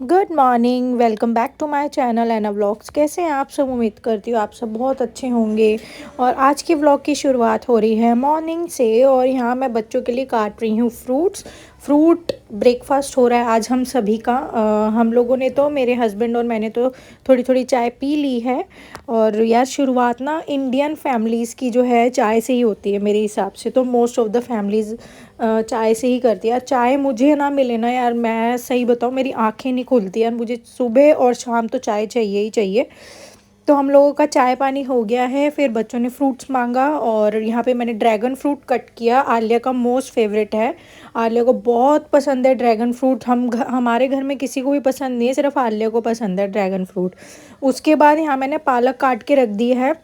Good morning, welcome back to my channel Ena vlogs. कैसे हैं आप सब? उम्मीद करती हूँ आप सब बहुत अच्छे होंगे। और आज के व्लॉग की शुरुआत हो रही है मॉर्निंग से। और यहाँ मैं बच्चों के लिए काट रही हूँ फ्रूट ब्रेकफास्ट हो रहा है आज हम सभी का। हम लोगों ने तो, मेरे हस्बैंड और मैंने तो थोड़ी थोड़ी चाय पी ली है। और यार शुरुआत ना इंडियन फैमिलीज़ की जो है चाय से ही होती है मेरे हिसाब से। तो मोस्ट ऑफ द फैमिलीज़ चाय से ही करती है यार। चाय मुझे ना मिले ना यार, मैं सही बताऊँ मेरी आंखें नहीं खुलती यार। मुझे सुबह और शाम तो चाय चाहिए ही चाहिए। तो हम लोगों का चाय पानी हो गया है। फिर बच्चों ने फ्रूट्स मांगा और यहाँ पे मैंने ड्रैगन फ्रूट कट किया। आलिया का मोस्ट फेवरेट है, आलिया को बहुत पसंद है ड्रैगन फ्रूट। हमारे घर में किसी को भी पसंद नहीं है, सिर्फ आलिया को पसंद है ड्रैगन फ्रूट। उसके बाद यहाँ मैंने पालक काट के रख दी है।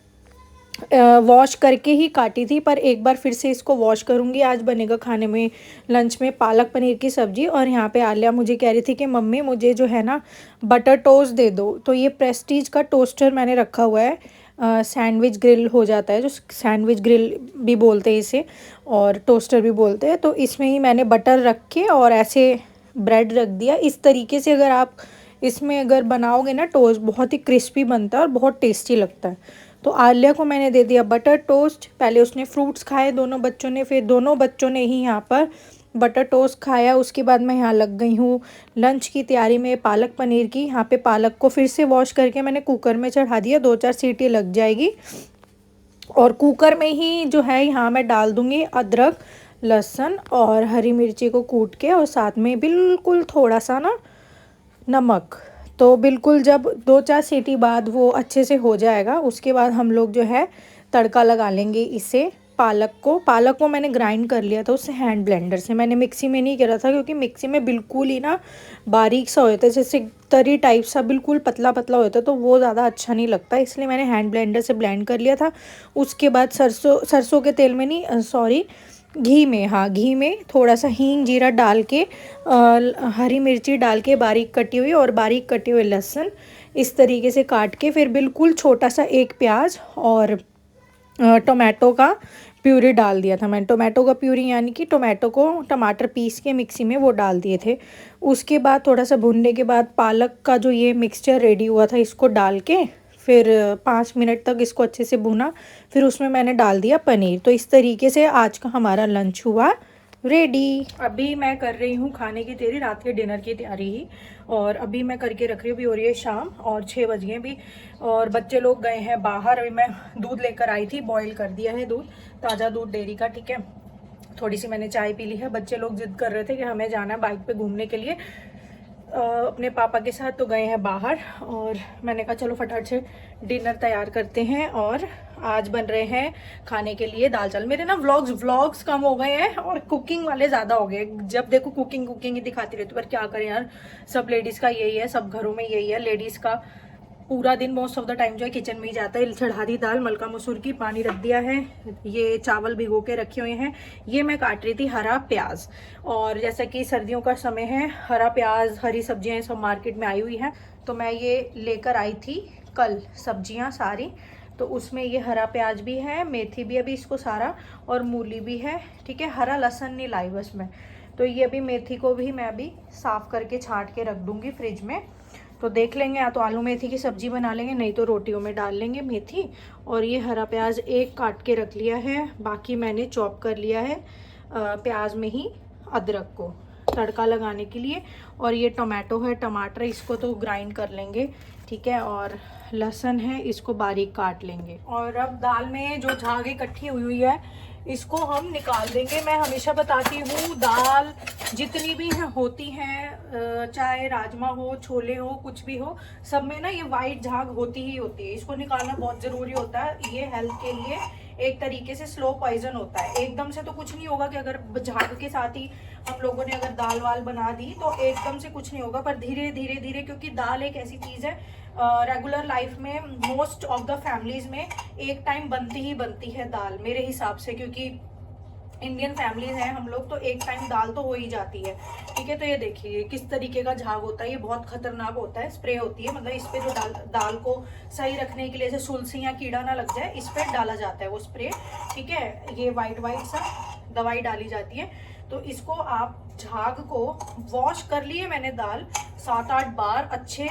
वॉश करके ही काटी थी, पर एक बार फिर से इसको वॉश करूँगी। आज बनेगा खाने में, लंच में पालक पनीर की सब्ज़ी। और यहाँ पे आलिया मुझे कह रही थी कि मम्मी मुझे जो है ना बटर टोस्ट दे दो। तो ये प्रेस्टीज का टोस्टर मैंने रखा हुआ है। सैंडविच ग्रिल हो जाता है, जो सैंडविच ग्रिल भी बोलते हैं इसे और टोस्टर भी बोलते हैं। तो इसमें ही मैंने बटर रख के और ऐसे ब्रेड रख दिया। इस तरीके से अगर आप इसमें अगर बनाओगे ना टोस्ट, बहुत ही क्रिस्पी बनता है और बहुत टेस्टी लगता है। तो आलिया को मैंने दे दिया बटर टोस्ट। पहले उसने फ्रूट्स खाए दोनों बच्चों ने, फिर दोनों बच्चों ने ही यहाँ पर बटर टोस्ट खाया। उसके बाद मैं यहाँ लग गई हूँ लंच की तैयारी में, पालक पनीर की। यहाँ पे पालक को फिर से वॉश करके मैंने कुकर में चढ़ा दिया, 2-4 सीटी लग जाएगी। और कुकर में ही जो है यहाँ मैं डाल दूँगी अदरक, लहसुन और हरी मिर्ची को कूट के, और साथ में बिल्कुल थोड़ा सा ना नमक। तो बिल्कुल जब 2-4 सीटी बाद वो अच्छे से हो जाएगा, उसके बाद हम लोग जो है तड़का लगा लेंगे इसे। पालक को मैंने ग्राइंड कर लिया था उससे, हैंड ब्लेंडर से। मैंने मिक्सी में नहीं करा था क्योंकि मिक्सी में बिल्कुल ही ना बारीक सा होता है, जैसे तरी टाइप सा, बिल्कुल पतला पतला होता है, तो वो ज़्यादा अच्छा नहीं लगता। इसलिए मैंने हैंड ब्लेंडर से ब्लेंड कर लिया था। उसके बाद सरसों के तेल में नहीं, सॉरी, घी में, हाँ घी में थोड़ा सा हींग जीरा डाल के, हरी मिर्ची डाल के बारीक कटी हुई, और बारीक कटे हुए लहसुन इस तरीके से काट के, फिर बिल्कुल छोटा सा एक प्याज और टोमेटो का प्यूरी डाल दिया था मैंने। टोमेटो का प्यूरी यानी कि टोमेटो को टमाटर पीस के मिक्सी में वो डाल दिए थे। उसके बाद थोड़ा सा भुनने के बाद पालक का जो ये मिक्सचर रेडी हुआ था इसको डाल के, फिर 5 मिनट तक इसको अच्छे से भुना। फिर उसमें मैंने डाल दिया पनीर। तो इस तरीके से आज का हमारा लंच हुआ रेडी। अभी मैं कर रही हूँ खाने की तैयारी, रात के डिनर की तैयारी ही। और अभी मैं करके रख रही हूँ, अभी हो रही है शाम और 6 बज गए भी। और बच्चे लोग गए हैं बाहर। अभी मैं दूध लेकर आई थी, बॉईल कर दिया है दूध, ताज़ा दूध डेयरी का, ठीक है। थोड़ी सी मैंने चाय पी ली है। बच्चे लोग जिद कर रहे थे कि हमें जाना है बाइक पे घूमने के लिए अपने पापा के साथ, तो गए हैं बाहर। और मैंने कहा चलो फटाफट से डिनर तैयार करते हैं। और आज बन रहे हैं खाने के लिए दाल चावल। मेरे ना व्लॉग्स कम हो गए हैं और कुकिंग वाले ज़्यादा हो गए। जब देखो कुकिंग ही दिखाती रहती हूँ, पर क्या करें यार, सब लेडीज़ का यही है, सब घरों में यही है। लेडीज़ का पूरा दिन मोस्ट ऑफ द टाइम जो है किचन में ही जाता है। चढ़ा दी दाल मलका मसूर की, पानी रख दिया है, ये चावल भिगो के रखे हुए हैं। ये मैं काट रही थी हरा प्याज। और जैसा कि सर्दियों का समय है, हरा प्याज हरी सब्जियां सब मार्केट में आई हुई हैं, तो मैं ये लेकर आई थी कल सब्जियां सारी। तो उसमें ये हरा प्याज भी है, मेथी भी अभी इसको सारा, और मूली भी है, ठीक है। हरा लहसुन नहीं लाई बस मैं। तो ये अभी मेथी को भी मैं अभी साफ़ करके छांट के रख दूँगी फ्रिज में। तो देख लेंगे, या तो आलू मेथी की सब्ज़ी बना लेंगे, नहीं तो रोटियों में डाल लेंगे मेथी। और ये हरा प्याज एक काट के रख लिया है, बाकी मैंने चॉप कर लिया है प्याज में ही अदरक को तड़का लगाने के लिए। और ये टोमेटो है, टमाटर, इसको तो ग्राइंड कर लेंगे, ठीक है। और लहसुन है, इसको बारीक काट लेंगे। और अब दाल में जो झाग इकट्ठी हुई हुई है इसको हम निकाल देंगे। मैं हमेशा बताती हूँ, दाल जितनी भी होती हैं, चाहे राजमा हो, छोले हो, कुछ भी हो, सब में ना ये वाइट झाग होती ही होती है। इसको निकालना बहुत ज़रूरी होता है। ये हेल्थ के लिए एक तरीके से स्लो पॉइजन होता है। एकदम से तो कुछ नहीं होगा कि अगर झाग के साथ ही हम लोगों ने अगर दाल वाल बना दी तो एकदम से कुछ नहीं होगा, पर धीरे धीरे धीरे, क्योंकि दाल एक ऐसी चीज़ है रेगुलर लाइफ में मोस्ट ऑफ द फैमिलीज में एक टाइम बनती ही बनती है दाल, मेरे हिसाब से। क्योंकि इंडियन फैमिलीज हैं हम लोग, तो एक टाइम दाल तो हो ही जाती है, ठीक है। तो ये देखिए किस तरीके का झाग होता है, ये बहुत खतरनाक होता है। स्प्रे होती है, मतलब इस पे जो दाल को सही रखने के लिए, जैसे सुलसी या कीड़ा ना लग जाए, इस पे डाला जाता है वो स्प्रे, ठीक है। ये वाइट वाइट सा दवाई डाली जाती है। तो इसको आप झाग को वॉश कर लिए मैंने दाल 7-8 बार अच्छे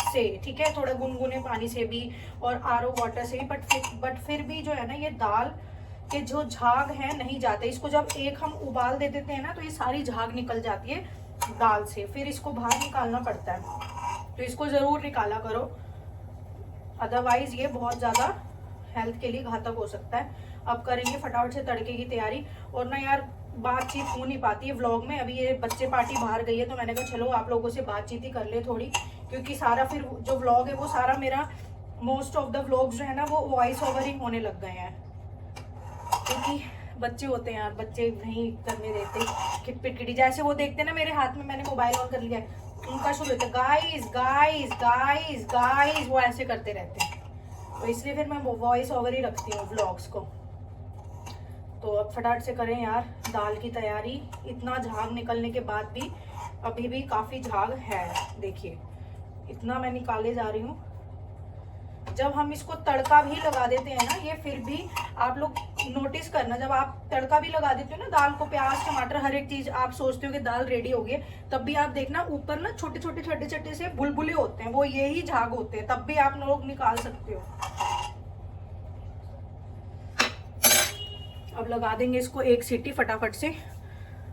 से, ठीक है, थोड़ा गुनगुने पानी से भी और आरओ वाटर से भी, बट फिर भी जो है ना ये दाल के जो झाग हैं नहीं जाते। इसको जब एक हम उबाल दे देते हैं ना तो ये सारी झाग निकल जाती है दाल से, फिर इसको बाहर निकालना पड़ता है। तो इसको ज़रूर निकाला करो, अदरवाइज ये बहुत ज़्यादा हेल्थ के लिए घातक हो सकता है। अब करेंगे फटाफट से तड़के की तैयारी। और ना यार बातचीत हो नहीं पाती है व्लॉग में, अभी ये बच्चे पार्टी बाहर गई है तो मैंने कहा चलो आप लोगों से बातचीत ही कर ले थोड़ी, क्योंकि सारा फिर जो व्लॉग है वो सारा मेरा मोस्ट ऑफ द व्लॉग्स जो है ना वो वॉइस ओवर ही होने लग गए हैं, क्योंकि बच्चे होते हैं यार, बच्चे नहीं करने देते खिटपिट खिटी। जैसे वो देखते हैं ना मेरे हाथ में मैंने मोबाइल ऑन कर लिया है, उनका शुरू होता है गाइस गाइस गाइस गाइस, वो ऐसे करते रहते हैं। तो इसलिए फिर मैं वॉइस ओवर ही रखती हूँ व्लॉग्स को। तो अब फटाफट से करें यार दाल की तैयारी। इतना झाग निकलने के बाद भी अभी भी काफ़ी झाग है, देखिए इतना मैं निकाले जा रही हूँ। जब हम इसको तड़का भी लगा देते हैं ना, ये फिर भी आप लोग नोटिस करना, जब आप तड़का भी लगा देते हो ना दाल को, प्याज टमाटर हर एक चीज, आप सोचते हो कि दाल रेडी हो गई, तब भी आप देखना ऊपर ना छोटे छोटे छोटे छोटे से बुलबुले होते हैं, वो यही झाग होते हैं, तब भी आप लोग निकाल सकते हो। अब लगा देंगे इसको एक सीटी फटाफट से,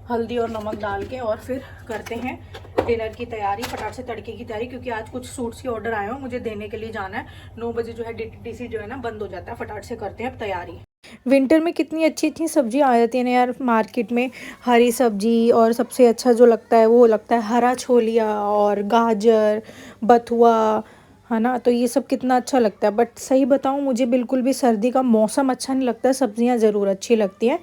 हल्दी और नमक डाल के, और फिर करते हैं डिनर की तैयारी, फटाफट से तड़के की तैयारी, क्योंकि आज कुछ सूट्स के ऑर्डर आए हो मुझे देने के लिए जाना है। 9 बजे जो है डीटीडीसी जो है ना बंद हो जाता है। फटाफट से करते हैं अब तैयारी। विंटर में कितनी अच्छी अच्छी सब्जियां आ जाती हैं ना यार मार्केट में, हरी सब्जी, और सबसे अच्छा जो लगता है वो लगता है हरा छोलिया और गाजर, बथुआ, है ना। तो ये सब कितना अच्छा लगता है, बट सही बताऊं मुझे बिल्कुल भी सर्दी का मौसम अच्छा नहीं लगता, सब्जियां ज़रूर अच्छी लगती हैं।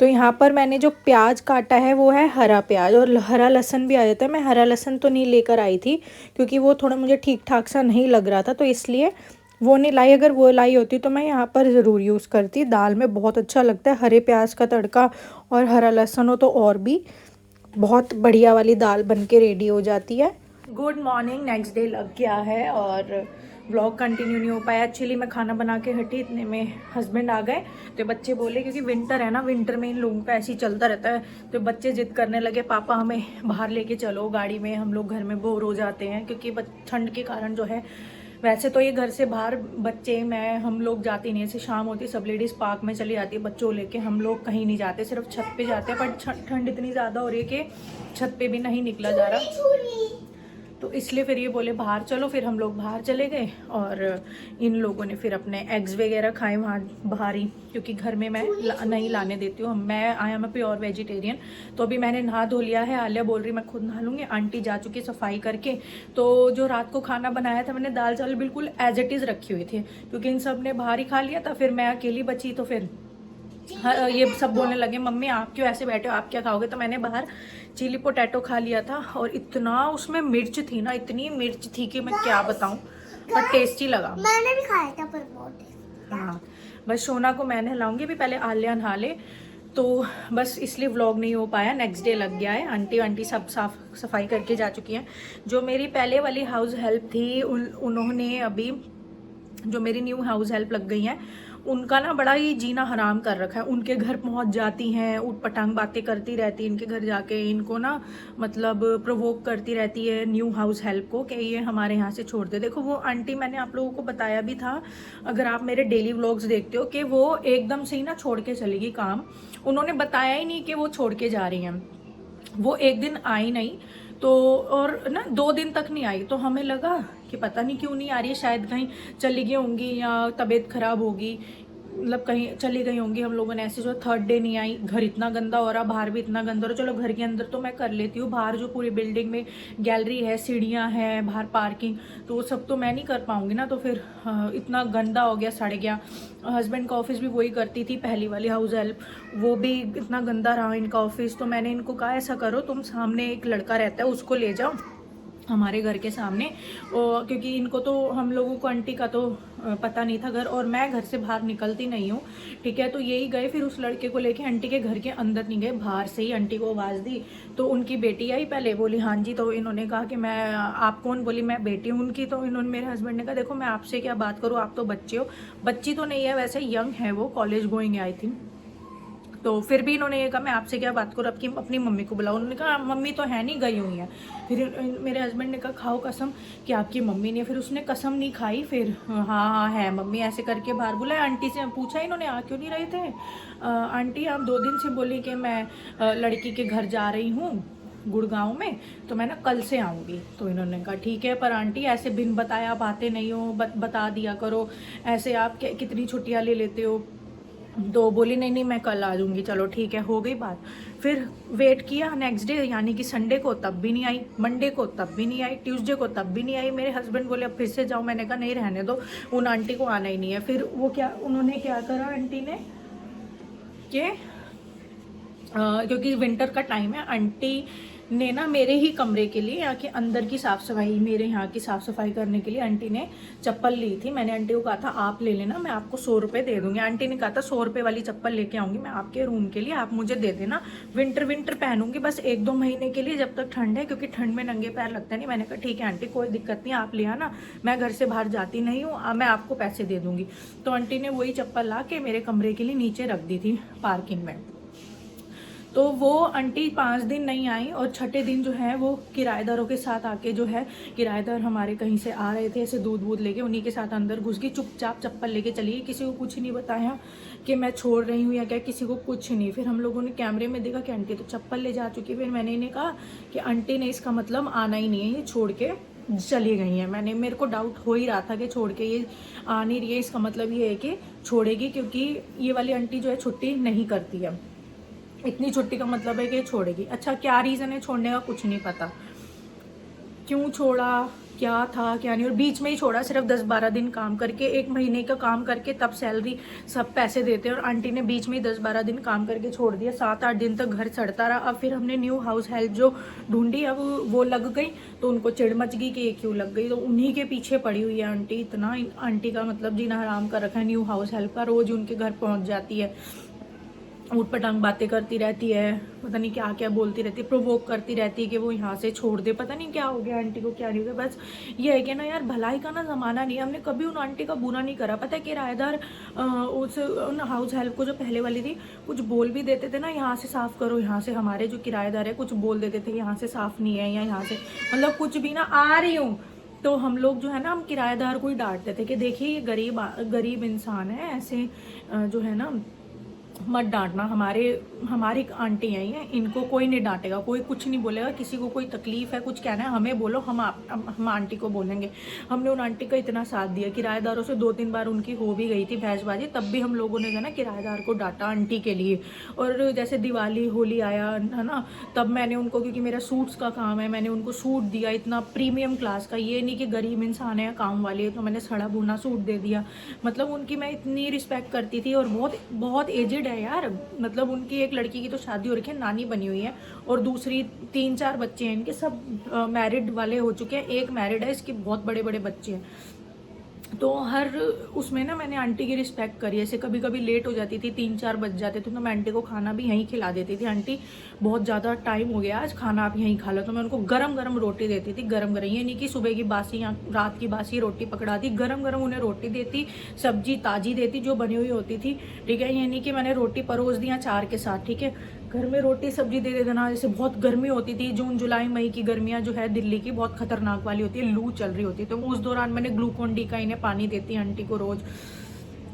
तो यहाँ पर मैंने जो प्याज काटा है वो है हरा प्याज, और हरा लहसुन भी आ जाता है। मैं हरा लहसुन तो नहीं लेकर आई थी क्योंकि वो थोड़ा मुझे ठीक ठाक सा नहीं लग रहा था, तो इसलिए वो नहीं लाई। अगर वो लाई होती तो मैं यहाँ पर ज़रूर यूज़ करती। दाल में बहुत अच्छा लगता है हरे प्याज का तड़का, और हरा लहसुन हो तो और भी बहुत बढ़िया वाली दाल बन के रेडी हो जाती है। गुड मॉर्निंग, नेक्स्ट डे लग गया है और व्लॉग कंटिन्यू नहीं हो पाया। एक्चुअली मैं खाना बना के हटी, इतने में हस्बैंड आ गए। तो बच्चे बोले, क्योंकि विंटर है ना, विंटर में इन लोगों का ऐसे ही चलता रहता है, तो बच्चे जिद करने लगे पापा हमें बाहर लेके चलो गाड़ी में, हम लोग घर में बोर हो जाते हैं, क्योंकि ठंड के कारण जो है। वैसे तो ये घर से बाहर बच्चे मैं हम लोग जाते नहीं, ऐसे शाम होती सब लेडीज़ पार्क में चली जाती है बच्चों लेके, हम लोग कहीं नहीं जाते, सिर्फ छत पे जाते हैं। पर ठंड इतनी ज़्यादा हो रही है कि छत पे भी नहीं निकला जा रहा, तो इसलिए फिर ये बोले बाहर चलो। फिर हम लोग बाहर चले गए, और इन लोगों ने फिर अपने एग्स वगैरह खाए वहाँ बाहर ही, क्योंकि घर में मैं नहीं लाने देती हूँ। मैं I am a pure vegetarian. तो अभी मैंने नहा धो लिया है, आलिया बोल रही मैं खुद नहा लूँगी, आंटी जा चुकी सफाई करके। तो जो रात को खाना बनाया था मैंने, दाल चावल बिल्कुल एज इट इज़ रखी हुई थी, क्योंकि इन सब ने बाहर ही खा लिया था, फिर मैं अकेली बची। तो फिर ये सब बोलने लगे मम्मी आप क्यों ऐसे बैठे हो, आप क्या खाओगे। तो मैंने बाहर चिली पोटैटो खा लिया था, और इतना उसमें मिर्च थी ना, इतनी मिर्च थी कि मैं क्या बताऊं, पर टेस्टी लगा। मैंने भी खाया था पर बहुत। हाँ, बस सोना को मैं नहलाऊंगी, भी पहले आलिया नहा ले, तो बस इसलिए व्लॉग नहीं हो पाया। नेक्स्ट डे लग गया है, आंटी सब साफ सफाई करके जा चुकी हैं। जो मेरी पहले वाली हाउस हेल्प थी उन्होंने अभी, जो मेरी न्यू हाउस हेल्प लग गई हैं, उनका ना बड़ा ही जीना हराम कर रखा है। उनके घर पहुंच जाती हैं, उठ पटांग बातें करती रहती है, इनके घर जाके इनको ना मतलब प्रोवोक करती रहती है न्यू हाउस हेल्प को, कि ये हमारे यहाँ से छोड़ दे। देखो वो आंटी, मैंने आप लोगों को बताया भी था, अगर आप मेरे डेली व्लॉग्स देखते हो, कि वो एकदम से ही ना छोड़ के चलेगी काम। उन्होंने बताया ही नहीं कि वो छोड़ के जा रही हैं। वो एक दिन आई नहीं तो, और ना 2 दिन तक नहीं आई, तो हमें लगा कि पता नहीं क्यों नहीं आ रही है, शायद कहीं चली गई होंगी या तबीयत खराब होगी, मतलब कहीं चली गई होंगी। हम लोगों ने ऐसे जो 3rd डे नहीं आई। घर इतना गंदा हो रहा, बाहर भी इतना गंदा हो रहा। चलो घर के अंदर तो मैं कर लेती हूँ, बाहर जो पूरी बिल्डिंग में गैलरी है, सीढ़ियाँ हैं, बाहर पार्किंग, तो वो सब तो मैं नहीं कर पाऊँगी ना। तो फिर इतना गंदा हो गया, सड़ गया। हस्बैंड का ऑफिस भी वही करती थी पहली वाली हाउस हेल्प, वो भी इतना गंदा रहा इनका ऑफिस। तो मैंने इनको कहा ऐसा करो, तुम सामने एक लड़का रहता है उसको ले जाओ हमारे घर के सामने, और क्योंकि इनको तो, हम लोगों को आंटी का तो पता नहीं था घर, और मैं घर से बाहर निकलती नहीं हूँ, ठीक है। तो यही गए, फिर उस लड़के को लेके आंटी के घर के अंदर नहीं गए, बाहर से ही आंटी को आवाज़ दी। तो उनकी बेटी आई पहले, बोली हाँ जी। तो इन्होंने कहा कि मैं, आप कौन, बोली मैं बेटी हूँ उनकी। तो इन्होंने, मेरे हस्बैंड ने कहा देखो मैं आपसे क्या बात करूँ, आप तो बच्चे हो। बच्ची तो नहीं है वैसे, यंग है वो, कॉलेज गोइंग है आई थिंक। तो फिर भी इन्होंने ये कहा मैं आपसे क्या बात करूँ, आपकी अपनी मम्मी को बुलाओ। उन्होंने कहा मम्मी तो है नहीं, गई हुई है। फिर मेरे हस्बैंड ने कहा खाओ कसम कि आपकी मम्मी नहीं है। फिर उसने कसम नहीं खाई, फिर हाँ हाँ है मम्मी ऐसे करके बाहर बुलाया। आंटी से पूछा इन्होंने आ क्यों नहीं रहे थे। आंटी आप 2 दिन से बोली कि मैं लड़की के घर जा रही हूँ गुड़गांव में, तो मैं ना कल से आऊँगी। तो इन्होंने कहा ठीक है, पर आंटी ऐसे बिन बताया आप आते नहीं हो, बता दिया करो, ऐसे आप कितनी छुट्टियाँ ले लेते हो। तो बोली नहीं नहीं मैं कल आ जाऊँगी। चलो ठीक है, हो गई बात। फिर वेट किया नेक्स्ट डे यानी कि संडे को, तब भी नहीं आई। मंडे को तब भी नहीं आई। ट्यूसडे को तब भी नहीं आई। मेरे हस्बैंड बोले अब फिर से जाओ। मैंने कहा नहीं रहने दो, उन आंटी को आना ही नहीं है। फिर वो क्या उन्होंने क्या करा आंटी ने कि क्योंकि विंटर का टाइम है, आंटी ने ना मेरे ही कमरे के लिए यहाँ के अंदर की साफ़ सफाई, मेरे यहाँ की साफ़ सफाई करने के लिए आंटी ने चप्पल ली थी। मैंने आंटी को कहा था आप ले लेना, मैं आपको 100 रुपये दे दूँगी। आंटी ने कहा था 100 रुपये वाली चप्पल लेके आऊँगी मैं आपके रूम के लिए, आप मुझे दे देना, विंटर पहनूंगी बस 1-2 महीने के लिए जब तक ठंड है, क्योंकि ठंड में नंगे पैर लगता नहीं। मैंने कहा ठीक है आंटी कोई दिक्कत नहीं, आप ले आना, मैं घर से बाहर जाती नहीं हूँ, मैं आपको पैसे दे दूँगी। तो आंटी ने वही चप्पल ला के मेरे कमरे के लिए नीचे रख दी थी पार्किंग में। तो वो आंटी 5 दिन नहीं आई, और छठे दिन जो है वो किराएदारों के साथ आके जो है, किराएदार हमारे कहीं से आ रहे थे ऐसे दूध वूध लेके, उन्हीं के साथ अंदर घुस गई, चुपचाप चप्पल लेके चली गई। किसी को कुछ नहीं बताया कि मैं छोड़ रही हूँ या क्या, किसी को कुछ नहीं। फिर हम लोगों ने कैमरे में देखा कि आंटी तो चप्पल ले जा चुकी है। फिर मैंने इन्हें कहा कि आंटी ने इसका मतलब आना ही नहीं है, ये छोड़ के चली गई हैं। मेरे को डाउट हो ही रहा था कि छोड़ के ये आ नहीं रही है, इसका मतलब ये है कि छोड़ेगी, क्योंकि ये वाली आंटी जो है छुट्टी नहीं करती है। इतनी छुट्टी का मतलब है कि छोड़ेगी। अच्छा क्या रीज़न है छोड़ने का कुछ नहीं पता, क्यों छोड़ा, क्या था क्या नहीं, और बीच में ही छोड़ा। सिर्फ 10-12 दिन काम करके, 1 महीने का काम करके तब सैलरी सब पैसे देते हैं, और आंटी ने बीच में ही 10-12 दिन काम करके छोड़ दिया। 7-8 दिन तक घर चढ़ता रहा। अब फिर हमने न्यू हाउस हेल्प जो ढूंढी, अब वो लग गई तो उनको चिड़ मच गई कि ये क्यों लग गई, तो उन्हीं के पीछे पड़ी हुई है आंटी। इतना आंटी का मतलब जीना हराम कर रखा है न्यू हाउस हेल्प का। रोज़ उनके घर पहुँच जाती है, ऊट पटांग बातें करती रहती है, पता नहीं क्या क्या बोलती रहती है, प्रोवोक करती रहती है कि वो यहाँ से छोड़ दे। पता नहीं क्या हो गया आंटी को, क्या नहीं हो गया। बस ये है कि ना यार, भलाई का ना ज़माना नहीं है। हमने कभी उन आंटी का बुरा नहीं करा। पता है किराएदार उन हाउस हेल्प को, जो पहले वाली थी, कुछ बोल भी देते थे ना, यहाँ से साफ़ करो, यहाँ से हमारे जो किराएदार है कुछ बोल देते थे यहाँ से साफ़ नहीं है, या यहाँ से मतलब कुछ भी ना, आ रही हूँ। तो हम लोग जो है ना, हम किराएदार को ही डांटते थे कि देखिए ये गरीब इंसान है, ऐसे जो है ना मत डांटना। हमारी आंटी हैं ये, इनको कोई नहीं डांटेगा, कोई कुछ नहीं बोलेगा। किसी को कोई तकलीफ है, कुछ कहना है, हमें बोलो, हम आंटी को बोलेंगे। हमने उन आंटी का इतना साथ दिया। किराएदारों से 2-3 बार उनकी हो भी गई थी बहसबाजी, तब भी हम लोगों ने जो है ना किराएदार को डांटा आंटी के लिए। और जैसे दिवाली होली आया है ना, तब मैंने उनको, क्योंकि मेरा सूट्स का काम है, मैंने उनको सूट दिया इतना प्रीमियम क्लास का। ये नहीं कि गरीब इंसान है या काम वाली है तो मैंने सड़ा भुना सूट दे दिया। मतलब उनकी मैं इतनी रिस्पेक्ट करती थी। और बहुत बहुत एजिड है यार, मतलब उनकी एक लड़की की तो शादी हो रखी है, नानी बनी हुई है, और दूसरी 3-4 बच्चे हैं इनके, सब मैरिड वाले हो चुके हैं। एक मैरिड है, इसके बहुत बड़े बड़े बच्चे हैं। तो हर उसमें ना मैंने आंटी की रिस्पेक्ट करी। ऐसे कभी कभी लेट हो जाती थी, 3-4 बज जाते थे, तो मैं आंटी को खाना भी यहीं खिला देती थी। आंटी बहुत ज़्यादा टाइम हो गया, आज खाना आप यहीं खा लो, तो मैं उनको गरम गरम रोटी देती थी, गरम गरम। ये नहीं कि सुबह की बासी या रात की बासी रोटी पकड़ा दी, गरम गरम उन्हें रोटी देती, सब्जी ताज़ी देती जो बनी हुई होती थी, ठीक है। ये नहीं कि मैंने रोटी परोस दी अचार के साथ, ठीक है। घर में रोटी सब्जी दे देना। जैसे बहुत गर्मी होती थी, जून जुलाई मई की गर्मियाँ जो है दिल्ली की बहुत खतरनाक वाली होती है, लू चल रही होती है, तो उस दौरान मैंने ग्लूकोन डी का इन्हें पानी देती आंटी को रोज़।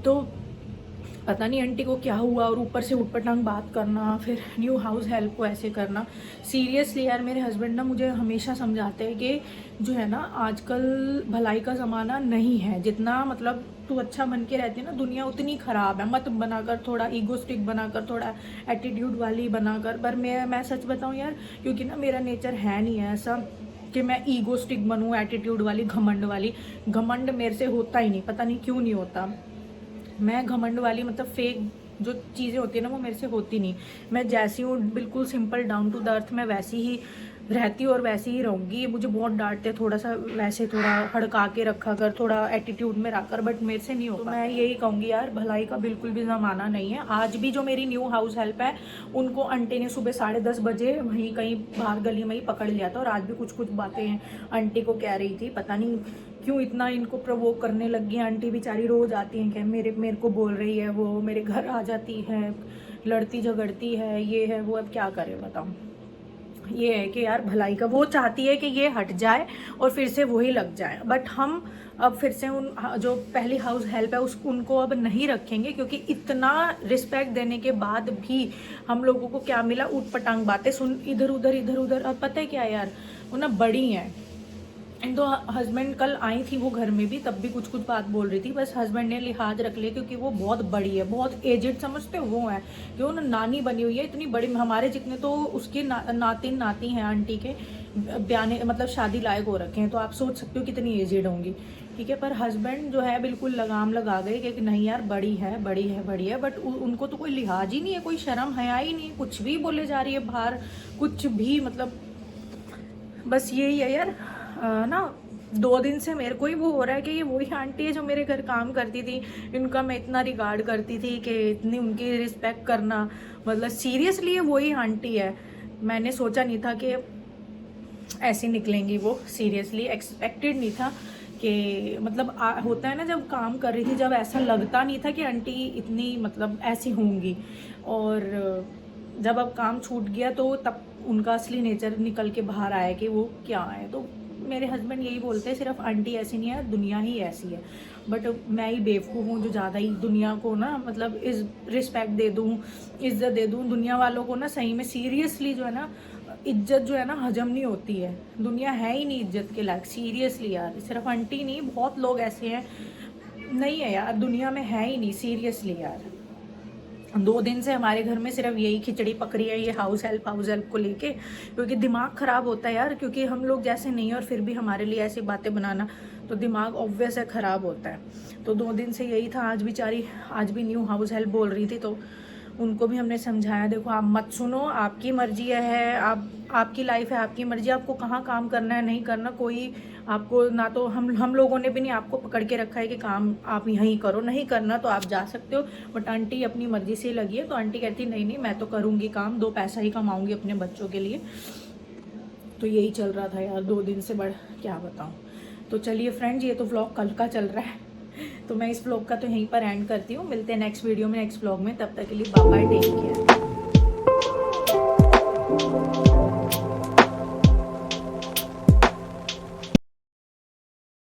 तो पता नहीं आंटी को क्या हुआ, और ऊपर से उटपटांग बात करना, फिर न्यू हाउस हेल्प को ऐसे करना। सीरियसली यार, मेरे हस्बैंड ना मुझे हमेशा समझाते हैं कि जो है ना, आजकल भलाई का ज़माना नहीं है। जितना मतलब तू अच्छा बन के रहती है ना, दुनिया उतनी ख़राब है। मत बनाकर, थोड़ा ईगोस्टिक बनाकर, थोड़ा एटीट्यूड वाली बनाकर। पर मैं सच बताऊँ यार, क्योंकि ना मेरा नेचर है नहीं है ऐसा कि मैं ईगोस्टिक बनूँ, एटीट्यूड वाली, घमंड वाली। घमंड मेरे से होता ही नहीं, पता नहीं क्यों नहीं होता। मैं घमंड वाली, मतलब फेक जो चीज़ें होती है ना, वो मेरे से होती नहीं। मैं जैसी हूँ बिल्कुल simple down to the earth, मैं वैसी ही रहती हूँ और वैसी ही रहूँगी। मुझे बहुत डांटते हैं, थोड़ा सा वैसे थोड़ा हड़का के रखा कर, थोड़ा एटीट्यूड में रखकर, बट मेरे से नहीं होता। तो मैं यही कहूँगी यार, भलाई का बिल्कुल भी ज़माना नहीं है। आज भी जो मेरी न्यू हाउस हेल्प है, उनको आंटी ने सुबह 10:30 बजे वहीं कहीं बाहर गली में ही पकड़ लिया था, और आज भी कुछ कुछ बातें आंटी को कह रही थी। पता नहीं क्यों इतना इनको प्रवोक करने लगी। आंटी बेचारी रोज़ आती हैं, क्या मेरे को बोल रही है, वो मेरे घर आ जाती है, लड़ती झगड़ती है, ये है वो, अब क्या करे बताओ। ये है कि यार भलाई का, वो चाहती है कि ये हट जाए और फिर से वही लग जाए, बट हम अब फिर से उन जो पहली हाउस हेल्प है उनको अब नहीं रखेंगे, क्योंकि इतना रिस्पेक्ट देने के बाद भी हम लोगों को क्या मिला, ऊट पटांग बातें सुन, इधर उधर इधर उधर। अब पता है क्या यार, वो ना बड़ी हैं, एंड तो हस्बैंड कल आई थी वो घर में भी, तब भी कुछ कुछ बात बोल रही थी, बस हस्बैंड ने लिहाज रख लिया क्योंकि वो बहुत बड़ी है, बहुत एजेड समझते हो वो है, जो ना नानी बनी हुई है इतनी बड़ी, हमारे जितने तो उसके नातिन नाती हैं आंटी के, ब्याने मतलब शादी लायक हो रखे हैं, तो आप सोच सकते हो कितनी एजेड होंगी, ठीक है। पर हस्बैंड जो है बिल्कुल लगाम लगा गए कि नहीं यार बड़ी है बड़ी है बड़ी है, बट उनको तो कोई लिहाज ही नहीं है, कोई शर्म हया ही नहीं, कुछ भी बोले जा रही है बाहर, कुछ भी मतलब बस यही है यार। ना 2 दिन से मेरे को ही वो हो रहा है कि ये वही आंटी है जो मेरे घर काम करती थी, इनका मैं इतना रिगार्ड करती थी कि इतनी उनकी रिस्पेक्ट करना, मतलब सीरियसली ये वही आंटी है। मैंने सोचा नहीं था कि ऐसी निकलेंगी वो, सीरियसली एक्सपेक्टेड नहीं था कि मतलब होता है ना जब काम कर रही थी, जब ऐसा लगता नहीं था कि आंटी इतनी मतलब ऐसी होंगी, और जब अब काम छूट गया तो तब उनका असली नेचर निकल के बाहर आया कि वो क्या है। तो मेरे हस्बैंड यही बोलते हैं सिर्फ आंटी ऐसी नहीं है, दुनिया ही ऐसी है, बट मैं ही बेवकूफ़ हूँ जो ज़्यादा ही दुनिया को ना मतलब रिस्पेक्ट दे दूँ, इज़्ज़त दे दूँ। दुनिया वालों को ना सही में सीरियसली जो है ना इज्जत जो है ना हजम नहीं होती है, दुनिया है ही नहीं इज्जत के लायक, सीरियसली यार, सिर्फ आंटी नहीं बहुत लोग ऐसे हैं, नहीं है यार दुनिया में है ही नहीं, सीरियसली यार। 2 दिन से हमारे घर में सिर्फ यही खिचड़ी पक रही है, ये हाउस हेल्प को लेके, क्योंकि दिमाग ख़राब होता है यार, क्योंकि हम लोग जैसे नहीं और फिर भी हमारे लिए ऐसी बातें बनाना, तो दिमाग ऑब्वियस है ख़राब होता है। तो 2 दिन से यही था, आज बेचारी आज भी न्यू हाउस हेल्प बोल रही थी, तो उनको भी हमने समझाया देखो आप मत सुनो, आपकी मर्जी है, आपकी लाइफ है, आपकी मर्जी, आपको कहाँ काम करना है नहीं करना, कोई आपको ना, तो हम लोगों ने भी नहीं आपको पकड़ के रखा है कि काम आप यहीं करो, नहीं करना तो आप जा सकते हो, बट आंटी अपनी मर्जी से लगी है, तो आंटी कहती नहीं नहीं मैं तो करूँगी काम, 2 पैसा ही कमाऊँगी अपने बच्चों के लिए। तो यही चल रहा था यार 2 दिन से, बड़ क्या बताऊँ। तो चलिए फ्रेंड्स, ये तो व्लॉग कल का चल रहा है, तो मैं इस व्लॉग का तो यहीं पर एंड करती हूँ, मिलते हैं नेक्स्ट वीडियो में नेक्स्ट व्लॉग में, तब तक के लिए बाय बाय, टेक केयर।